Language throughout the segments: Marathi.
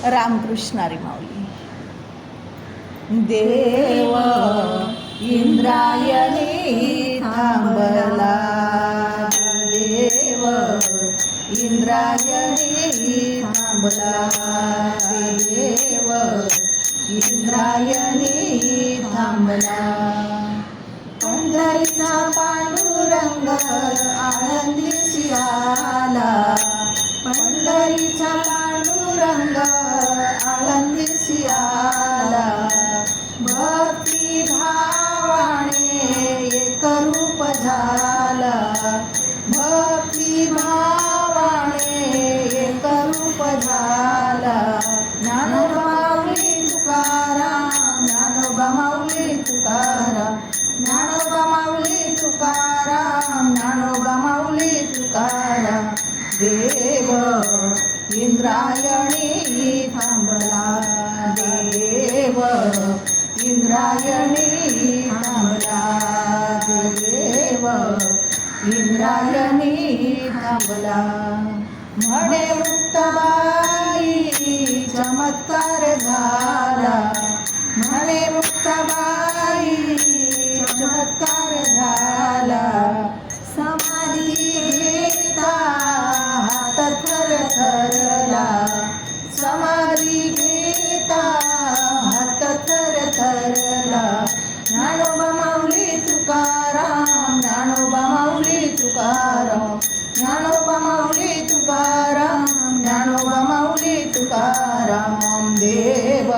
रामकृष्ण हरी माऊली. देव इंद्रायणी थांबला, देव इंद्रायणी थांबला, देव इंद्रायणी थांबला. पंढरीचा पांडुरंग आळंदीसी आला, पंढरीचा पांडुरंग आळंदीसी आला. भक्ती भावाने एक रूप झाला, भक्ती भावाने एक रूप झाला. ज्ञानोबा माऊली तुकाराम, ज्ञानोबा माऊली तुकाराम, ज्ञानोबा माऊली तुकाराम, ज्ञानोबा माऊली तुकाराम. देव इंद्रायणी थांबला, देव इंद्रायणी थांबला, देव इंद्रायणी थांबला. म्हणे मुक्ताबाई चमत्कार झाला, म्हणे मुक्ताबाई चमत्कार झाला. समाधी घेता हात थरथरला, समाधी घेता हात थरथरला. ज्ञानोबा माऊली तुकाराम, ज्ञानोबा माऊली तुकाराम, ज्ञानोबा माऊली तुकाराम, ज्ञानोबा माऊली तुकाराम. देव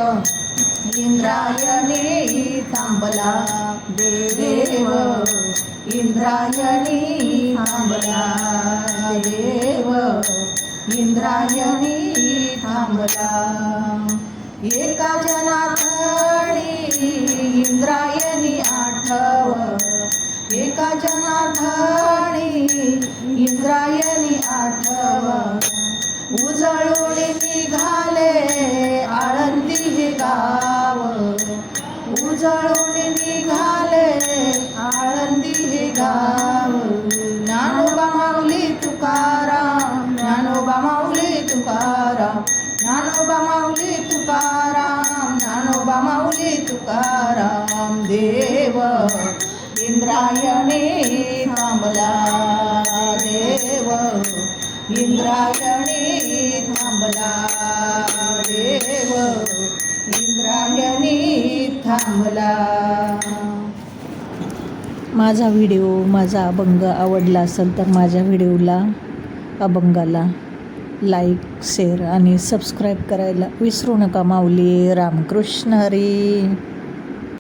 इंद्रायणी थांबला, देव इंद्रायणी थांबला, देव इंद्रायणी थांबला. एका जनार्दनी इंद्रायणी आठव, एका जनार्दनी इंद्रायणी आठव. उजळून निघाले आळंदी हे गाव, उजळून निघाले आळंदी हे गाव. ज्ञानोबा माऊली तुकाराम, ज्ञानोबा माऊली तुकाराम, ज्ञानोबा माऊली तुकाराम, ज्ञानोबा माऊली तुकाराम. देव इंद्रायणी थांबला, देव इंद्रायणी थांबला, देव इंद्रायणी थांबला. माझा व्हिडिओ, माझा अभंग आवडला असेल तर माझ्या व्हिडिओला, अभंगाला लाईक, शेअर आणि सबस्क्राईब करायला विसरू नका. माऊली. रामकृष्ण हरी.